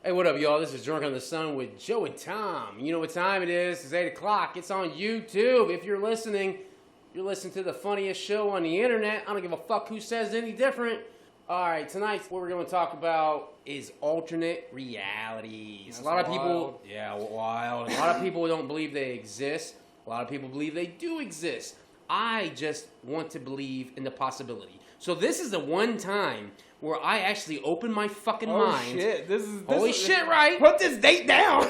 Hey, what up, y'all? This is Drunk on the Sun with Joe and Tom. You know what time it is. It's 8 o'clock. It's on YouTube. If you're listening to the funniest show on the internet. I don't give a fuck who says any different. All right, tonight what we're going to talk about is alternate realities. That's a lot of wild. people, wild. A lot of people don't believe they exist. A lot of people believe they do exist. I just want to believe in the possibility. So this is the one time where I actually open my fucking mind. Shit. Holy shit, right? Put this date down.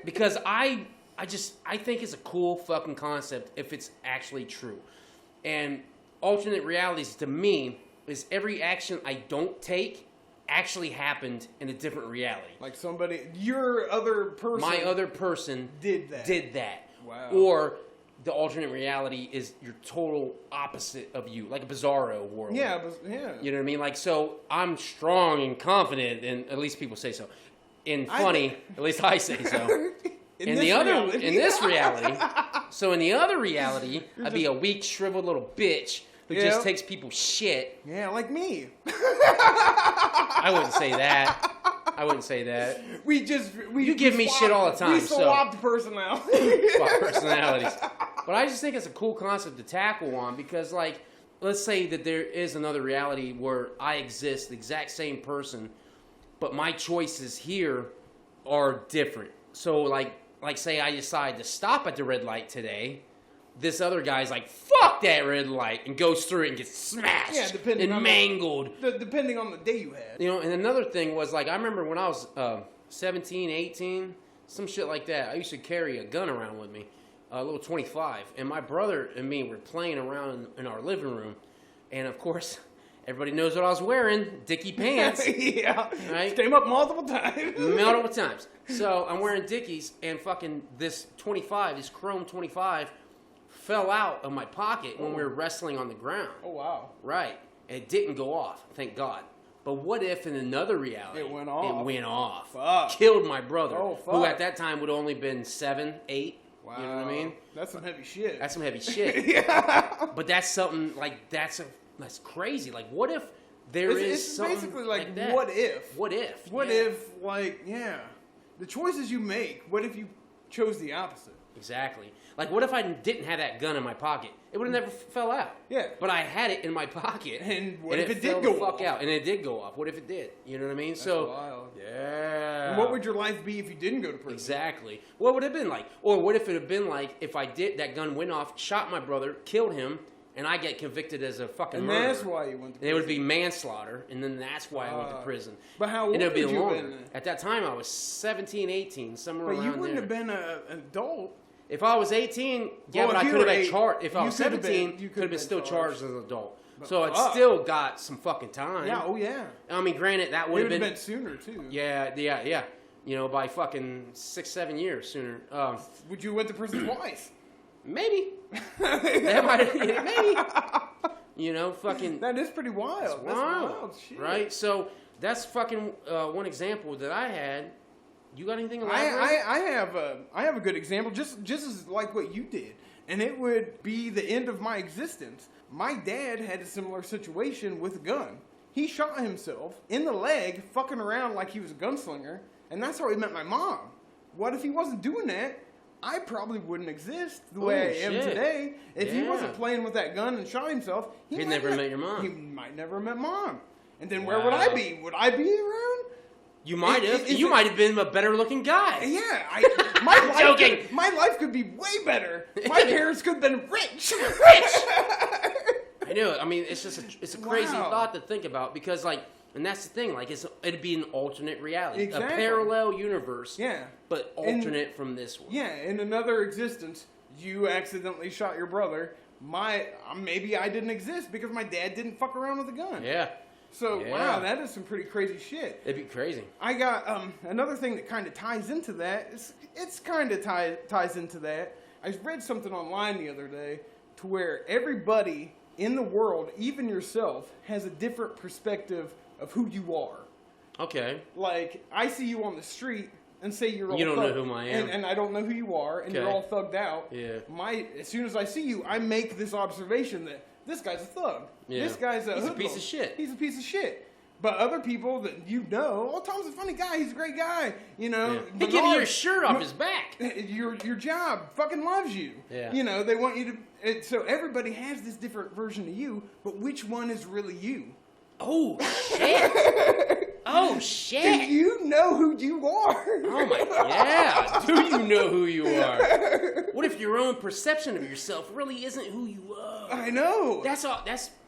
Because I think it's a cool fucking concept if it's actually true. And alternate realities to me is every action I don't take actually happened in a different reality. Like your other person. My other person did that. Wow. Wow. Or the alternate reality is your total opposite of you, like a Bizarro world. Yeah, yeah. You know what I mean? Like, so I'm strong and confident, and at least people say so. And funny, at least I say so. In this reality, so in the other reality, I'd be a weak, shriveled little bitch who just takes people's shit. Yeah, like me. I wouldn't say that. You give me shit all the time. We swapped personalities. Swap personalities. But I just think it's a cool concept to tackle on because, like, let's say that there is another reality where I exist, the exact same person, but my choices here are different. So, like say I decide to stop at the red light today, this other guy's like, fuck that red light, and goes through it and gets smashed and mangled. Depending on the day you had. You know, and another thing was, like, I remember when I was 17, 18, some shit like that, I used to carry a gun around with me, a little 25, and my brother and me were playing around in our living room, and of course, everybody knows what I was wearing, Dickie pants. Yeah. Right? Came up multiple times. Multiple times. So I'm wearing Dickies, and fucking this chrome 25, fell out of my pocket when we were wrestling on the ground. Oh, wow. Right. And it didn't go off, thank God. But what if in another reality it went off? Fuck. Killed my brother, fuck. who at that time would only been 7, 8. Wow. You know what I mean? That's some heavy shit. Yeah. But that's something, like, that's crazy. Like, what if it's something basically like that? What if? What if? What if, like, the choices you make, what if you chose the opposite? Exactly. Like, what if I didn't have that gun in my pocket? It would have never fell out. Yeah. But I had it in my pocket. And what if it fell did go the fuck off? out? And it did go off. What if it did? You know what I mean? That's so wild. Yeah. And what would your life be if you didn't go to prison? Exactly. What would it have been like? Or what if it had been like if that gun went off, shot my brother, killed him, and I get convicted as a fucking murderer? And that's why you went to prison. And it would be manslaughter, and then that's why I went to prison. But how old would you have been? At that time, I was 17, 18, somewhere around there. But you wouldn't have been an adult. If I was 18, but I could have been charged. If I was 17, you could have been still charged as an adult. So it still got some fucking time. Yeah, oh yeah. I mean, granted, that would have been sooner too. Yeah. You know, by fucking 6, 7 years sooner. Would you went to prison twice? Maybe. That might. Maybe. You know, fucking. That is pretty wild. That's wild shit. Right. So that's fucking one example that I had. You got anything to elaborate? I have a good example, just as like what you did, and it would be the end of my existence. My dad had a similar situation with a gun. He shot himself in the leg, fucking around like he was a gunslinger, and that's how he met my mom. What if he wasn't doing that? I probably wouldn't exist the way I am today. If he wasn't playing with that gun and shot himself, he'd never met your mom. He might never have met mom. And then where would I be? Would I be around? You might have. You might have been a better looking guy. Yeah. My life could be way better. My parents could have been rich. I know. I mean, it's just a crazy thought to think about because, like, and that's the thing. Like, it'd be an alternate reality, a parallel universe. Yeah. But alternate from this one. Yeah. In another existence, you accidentally shot your brother. Maybe I didn't exist because my dad didn't fuck around with a gun. Yeah. So, wow, that is some pretty crazy shit. It'd be crazy. I got another thing that kind of ties into that. It's kind of ties into that. I read something online the other day to where everybody in the world, even yourself, has a different perspective of who you are. Okay. Like, I see you on the street and say you're all You don't know who I am. And I don't know who you are, and you're all thugged out. Yeah. As soon as I see you, I make this observation that this guy's a thug. Yeah. This guy's a He's a hoodlum. piece of shit. He's a piece of shit. But other people that you know, oh, Tom's a funny guy. He's a great guy. You know, Yeah. He give you your shirt off his back. Your job fucking loves you. Yeah. You know, they want you to. So everybody has this different version of you, but which one is really you? Oh shit! Oh Do shit! you know who you are? Oh my yeah! Do you know who you are? What if your own perception of yourself really isn't who you are? I know. That's all.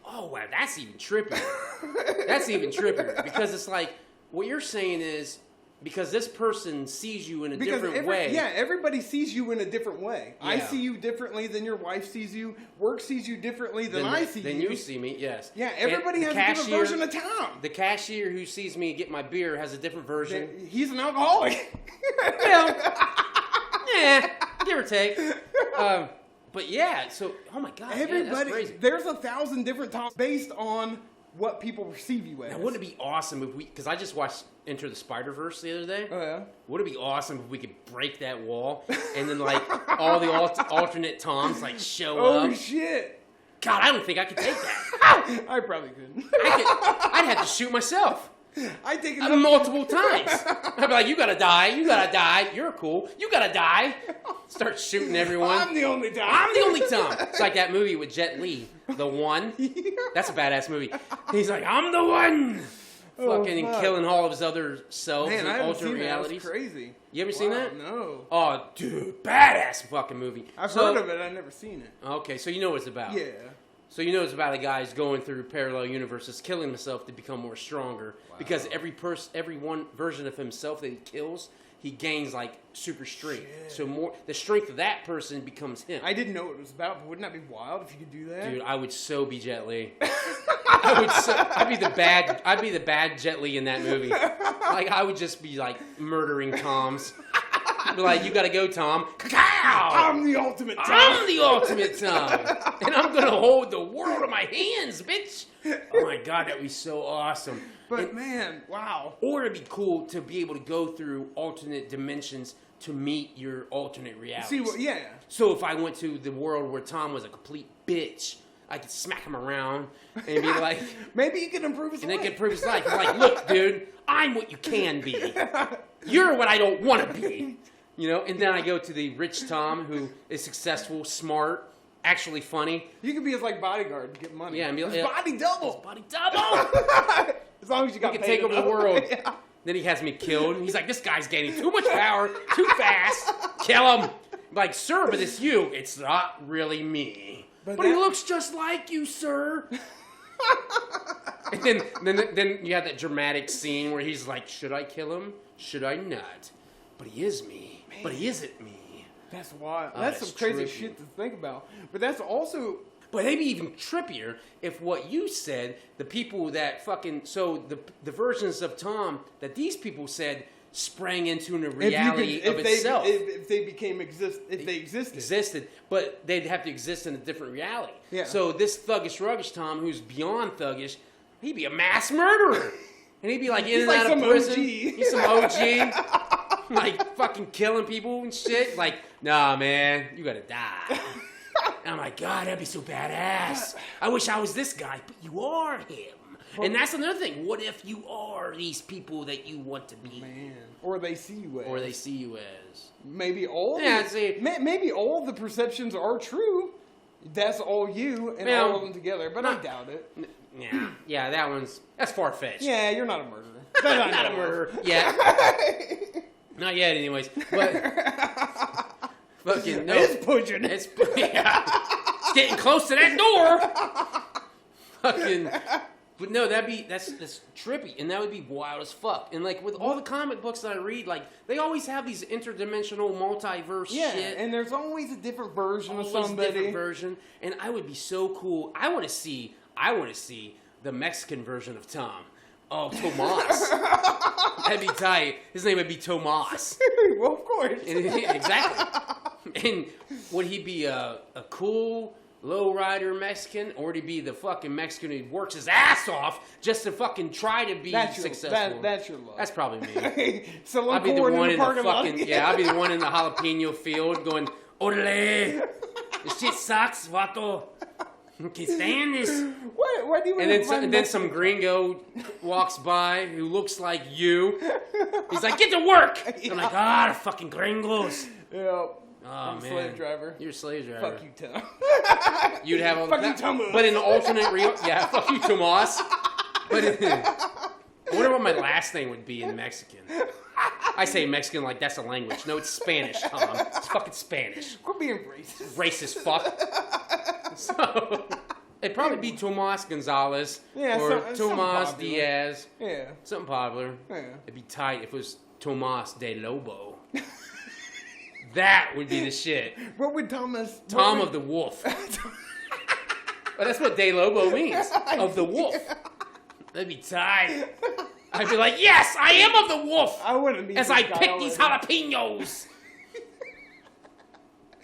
Oh wow, that's even trippier. That's even trippier because it's like what you're saying is because this person sees you in a different way. Yeah, everybody sees you in a different way. I Yeah. see you differently than your wife sees you. Work sees you differently than I see Then you. you see me, yes. Yeah, everybody And has a different version of Tom. The cashier who sees me get my beer has a different version. He's an alcoholic. Well, yeah, give or take. But yeah, so oh my god, yeah, that's Everybody, crazy. there's 1,000 different Toms based on what people perceive you as. Now, wouldn't it be awesome if we? Because I just watched Enter the Spider-Verse the other day. Oh yeah. Would it be awesome if we could break that wall and then like all the alternate Toms like show Oh up? shit. God, I don't think I could take that. I probably couldn't. I'd have to shoot myself. I take it Multiple times. I'd be like, you gotta die, you gotta die, you're cool, you gotta die. Start shooting everyone. I'm the only Tom. I'm the only Tom. It's like that movie with Jet Li, The One. That's a badass movie. He's like, I'm the one. Fucking fuck. killing all of his other selves Man, in I haven't alternate seen that. realities. That's crazy. You ever seen that? No. Oh, dude, badass fucking movie. I've heard of it. I've never seen it. Okay, so you know what it's about. Yeah. So you know it's about a guy who's going through parallel universes, killing himself to become more stronger. Because every one version of himself that he kills, he gains like super strength. Shit. So more the strength of that person becomes him. I didn't know what it was about, but wouldn't that be wild if you could do that? Dude, I would so be Jet Li. I'd be the bad Jet Li in that movie. Like I would just be like murdering Toms. I'd be like, you gotta go, Tom. Cacao! I'm the ultimate Tom. I'm the ultimate Tom, and I'm gonna hold the world in my hands, bitch. Oh my god, that'd be so awesome. But man, wow. Or it'd be cool to be able to go through alternate dimensions to meet your alternate realities. See what? Yeah. So if I went to the world where Tom was a complete bitch, I could smack him around and be like, Maybe you can improve his and life. they could prove his life. He's like, look, dude, I'm what you can be. You're what I don't want to be. You know, and then I go to the rich Tom who is successful, smart, actually funny. You could be his like bodyguard and get money. Yeah, and be like, his body double. Body double. As long as you got He can paid take over the enough. world. Yeah. Then he has me killed. And he's like, this guy's gaining too much power, too fast. Kill him. I'm like, sir, but it's you. It's not really me. But But he that- looks just like you, sir. And then you have that dramatic scene where he's like, should I kill him? Should I not? But he is me. But he isn't me. That's wild. Oh, That's that's some crazy trippy. shit to think about. But that's also But maybe even trippier if what you said, the people that fucking, so the versions of Tom that these people said sprang into a reality of itself. If they became if they existed. Existed, but they'd have to exist in a different reality. Yeah. So this thuggish, ruggish Tom, who's beyond thuggish, he'd be a mass murderer, and he'd be like in He's and like out some of prison. OG. He's some OG, like fucking killing people and shit. Like, nah, man, you gotta die. And I'm like, God, that'd be so badass. I wish I was this guy, but you are him. And that's another thing. What if you are these people that you want to be, Man. Or they see you as. or they see you as? Maybe all. Yeah, the, see. Maybe all the perceptions are true. That's all you and Well, all of them together. But I doubt it. Yeah, that's far fetched. Yeah, you're not a murderer. Not a murderer yet. Not yet, anyways. But fucking no. It's pushing. It's it's getting close to that door. Fucking. But no, that's trippy, and that would be wild as fuck. And like with all the comic books that I read, like they always have these interdimensional multiverse Yeah, shit. and there's always a different version of Always somebody. different version, and I would be so cool. I want to see the Mexican version of Tom. Oh, Tomas. That'd be tight. His name would be Tomas. Well, of course. Exactly. And would he be a cool lowrider Mexican, or would he be the fucking Mexican who works his ass off just to fucking try to be successful? That's your luck. That's probably me. So I'd be the corn one in the parking lot. fucking I'd be the one in the jalapeno field going, "Orale, this shit sucks, vato. Can't stand this." Why do you And then some gringo walks by who looks like you. He's like, get to work! Yeah. I'm like, the fucking gringos. Yeah. Oh, I'm a man. slave driver. You're a slave driver. Fuck you, Tom. You'd have all Fuck the you, Tomas. But in the alternate yeah, fuck you, Tomas. But I wonder what my last name would be in Mexican. I say Mexican like that's a language. No, it's Spanish, Tom. It's fucking Spanish. Quit being racist. Racist fuck. So, it'd probably be Tomas Gonzalez Yeah, or something Tomas popular. Diaz. Yeah. Something popular. Yeah. It'd be tight if it was Tomas de Lobo. That would be the shit. What would Thomas... Tom of the Wolf. But that's what de Lobo means. Of the wolf. That'd be tight. I'd be like, yes, I am of the wolf. I wouldn't meet As this I guy pick these already. jalapenos.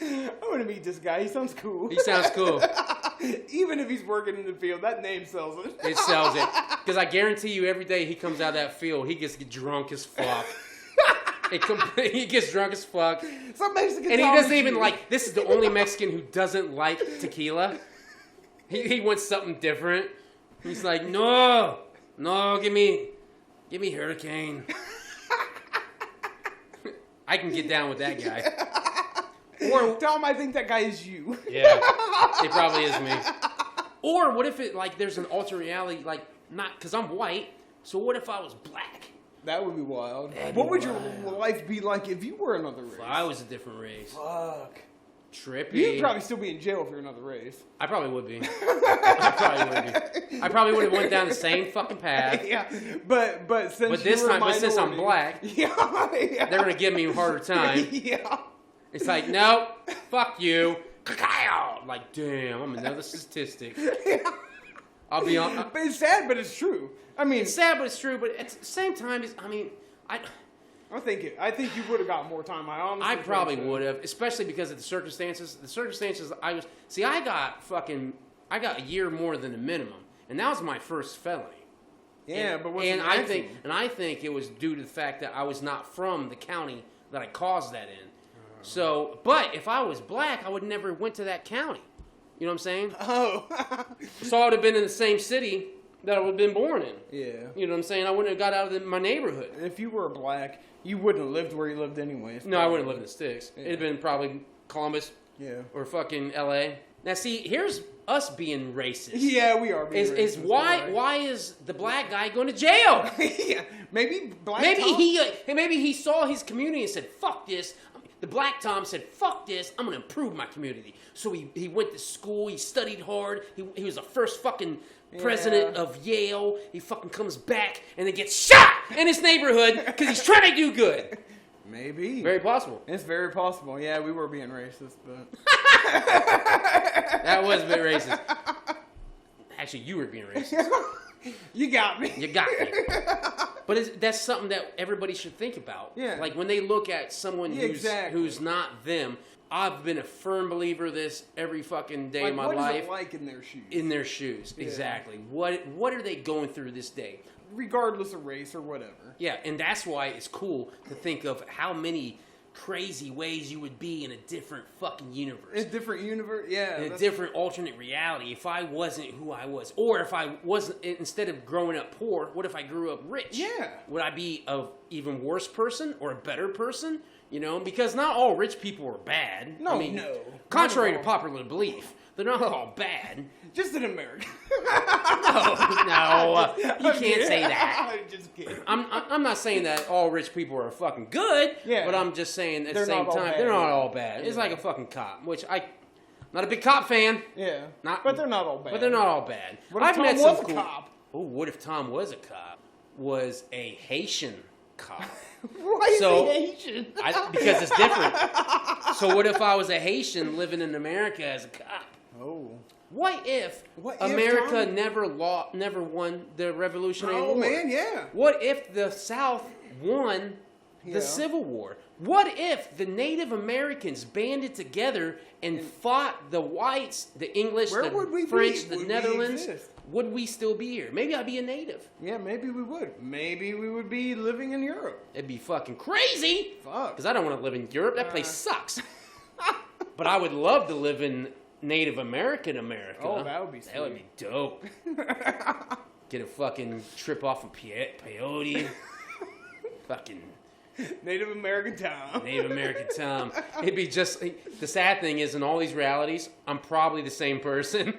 I want to meet this guy. He sounds cool. He sounds cool. Even if he's working in the field, that name sells it. It sells it. Because I guarantee you every day he comes out of that field, he gets drunk as fuck. He gets drunk as fuck. Some Mexican And he Tom doesn't is even you. like, this is the only Mexican who doesn't like tequila. He wants something different. He's like, no, give me Hurricane. I can get down with that guy. Or, Tom, I think that guy is you. yeah, it probably is me. Or what if it, like, there's an alternate reality, like, not, because I'm white, so what if I was black? That would be wild. That'd What be would your wild. life be like if you were another race? If I was a different race. Fuck. Trippy. You'd probably still be in jail if you're another race. I probably would be. I probably would have went down the same fucking path. Yeah, but since But this you were a time, but since I'm minority- black, yeah, they're gonna give me a harder time. yeah. It's like, no, fuck you. Like, damn, I'm another statistic. I'll be on. But it's sad, but it's true. I mean, It's sad, but it's true. But at the same time, I think you would have got more time. I honestly I probably think so. would have, especially because of the circumstances. The circumstances I got a year more than the minimum, and that was my first felony. Yeah, and, but what's and the I maximum? think it was due to the fact that I was not from the county that I caused that in. So, but if I was black, I would never went to that county. You know what I'm saying? Oh. So I would have been in the same city that I would have been born in. Yeah. You know what I'm saying? I wouldn't have got out of my neighborhood. If you were black, you wouldn't have lived where you lived anyways. No, I wouldn't have lived in the sticks. Yeah. It'd have been probably Columbus Yeah. or fucking L.A. Now, see, here's us being racist. Yeah, we are. Being Is racist, why right. why is the black guy going to jail? Yeah, maybe black. Maybe Tom- he saw his community and said, "Fuck this." The black Tom said, "Fuck this. I'm gonna improve my community." So he went to school. He studied hard. He was the first fucking president Yeah. of Yale. He fucking comes back and then gets shot in his neighborhood because he's trying to do good. Maybe. Very possible. It's very possible. Yeah, we were being racist, but That was a bit racist. Actually, you were being racist. you got me. You got me. But that's something that everybody should think about. Yeah. Like when they look at someone Yeah, exactly. who's not them. I've been a firm believer of this every fucking day Like, of my what is life. it like in their shoes? In their shoes, Yeah. exactly. What are they going through this day? Regardless of race or whatever. Yeah, and that's why it's cool to think of how many crazy ways you would be in a different fucking universe. In a different universe, yeah. In a that's- different alternate reality, if I wasn't who I was, or if I wasn't, instead of growing up poor, what if I grew up rich? Yeah. Would I be a even worse person or a better person? You know, because not all rich people are bad. No, I mean, no. Contrary to Not at all. popular belief, they're not all bad. Just in America. No, you can't say that. I'm just kidding. I'm not saying that all rich people are fucking good, Yeah. but I'm just saying at the They're same not all time bad. they're not all bad. It's Yeah. like a fucking cop, which not a big cop fan. Yeah. Not- but they're not all bad. But they're not all bad. What if I've Tom met was some a cool. cop? Oh, what if Tom was a cop? Was a Haitian cop? Why is So- he Asian? Because it's different. So what if I was a Haitian living in America as a cop? Oh. What if What if, America Tom? never won the Revolutionary Oh, War? man, yeah. What if the South won Yeah. the Civil War? What if the Native Americans banded together and fought the whites, the English, Where the would we be? French, the Would we Netherlands? exist? Would we still be here? Maybe I'd be a native. Yeah, maybe we would. Maybe we would be living in Europe. It'd be fucking crazy. Fuck. Because I don't want to live in Europe. That place sucks. But I would love to live in Native American America. Oh, that would be That would be dope. Get a fucking trip off of peyote. Fucking Native American Tom. Native American Tom. It'd be just... The sad thing is, in all these realities, I'm probably the same person.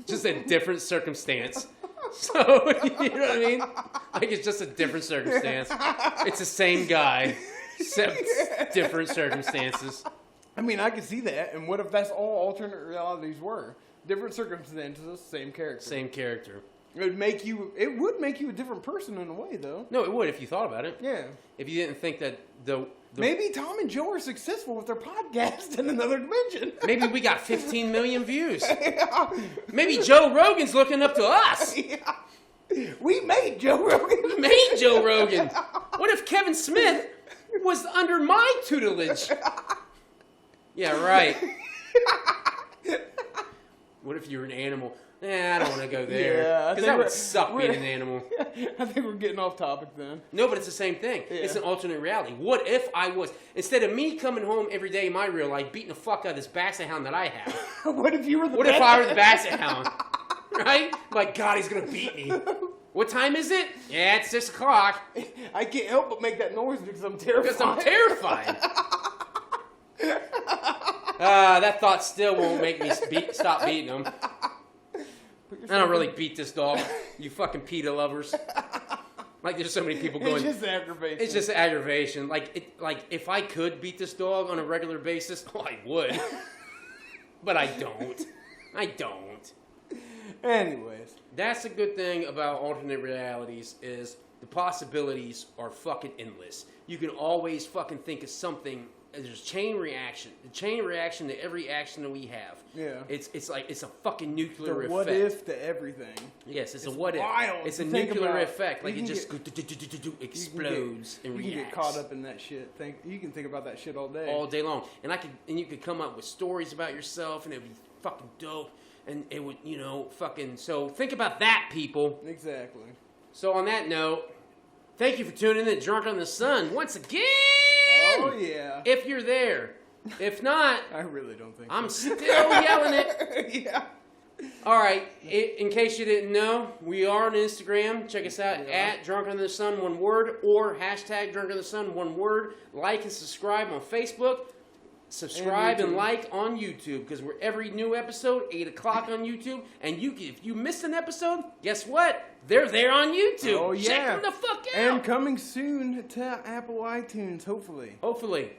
Just a different circumstance. So, you know what I mean? Like, it's just a different circumstance. It's the same guy, except different circumstances. I mean, I could see that. And what if that's all alternate realities were? Different circumstances, same character. Same character. It would make you a different person in a way, though. No, it would if you thought about it. Yeah. If you didn't think that the Maybe Tom and Joe are successful with their podcast in another dimension. maybe we got 15 million views. Maybe Joe Rogan's looking up to us. Yeah. We made Joe Rogan. We made Joe Rogan. What if Kevin Smith was under my tutelage? Yeah, right. What if you're an animal? I don't want to go there. Yeah, Because that would suck being an animal. I think we're getting off topic then. No, but it's the same thing. Yeah. It's an alternate reality. What if I was, instead of me coming home every day in my real life beating the fuck out of this basset hound that I have, What if you were the what if I were the basset hound? Right? My God, he's going to beat me. What time is it? Yeah, it's 6 o'clock. I can't help but make that noise because I'm terrified. Because I'm terrified. That thought still won't make me stop beating him. I don't really beat this dog, you fucking PETA lovers. Like, there's so many people going... It's just aggravation. It's just aggravation. Like, if I could beat this dog on a regular basis, I would. But I don't. I don't. Anyways. That's the good thing about alternate realities is the possibilities are fucking endless. You can always fucking think of something. There's chain reaction. The chain reaction to every action that we have. Yeah. It's like it's a fucking nuclear The effect. what if to everything. Yes, it's a It's what if. wild It's a to think nuclear about. effect. Like You it can just explodes and You reacts can get caught up in that shit. You can think about that shit all day. all day long. And you could come up with stories about yourself, and it'd be fucking dope. And it would, fucking. So think about that, people. Exactly. So on that note, thank you for tuning in to Drunk on the Sun once again. Oh yeah. If you're there. If not, I really don't think I'm so. still yelling it. Yeah. All right. In case you didn't know, we are on Instagram. Check us out Yeah. at Drunk on the Sun, one word, or hashtag Drunk on the Sun, one word. Like and subscribe on Facebook. Subscribe and YouTube. like on YouTube, because we're every new episode, 8 o'clock on YouTube. And if you missed an episode, guess what? They're there on YouTube. Oh yeah. Check them the fuck out. And coming soon to Apple iTunes, hopefully. Hopefully.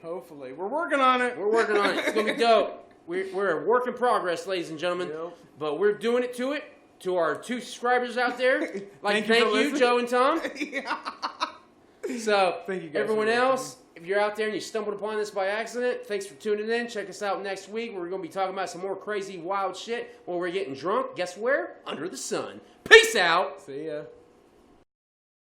We're working on it. We're working on it. It's going to be dope. We're a work in progress, ladies and gentlemen. Yep. But we're doing it to it. To our 2 subscribers out there. Like, Thank you thank for you, listening. Joe and Tom. Yeah. So, Thank you guys everyone for else, if you're out there and you stumbled upon this by accident, thanks for tuning in. Check us out next week. We're going to be talking about some more crazy, wild shit while we're getting drunk. Guess where? Under the sun. Peace out. See ya.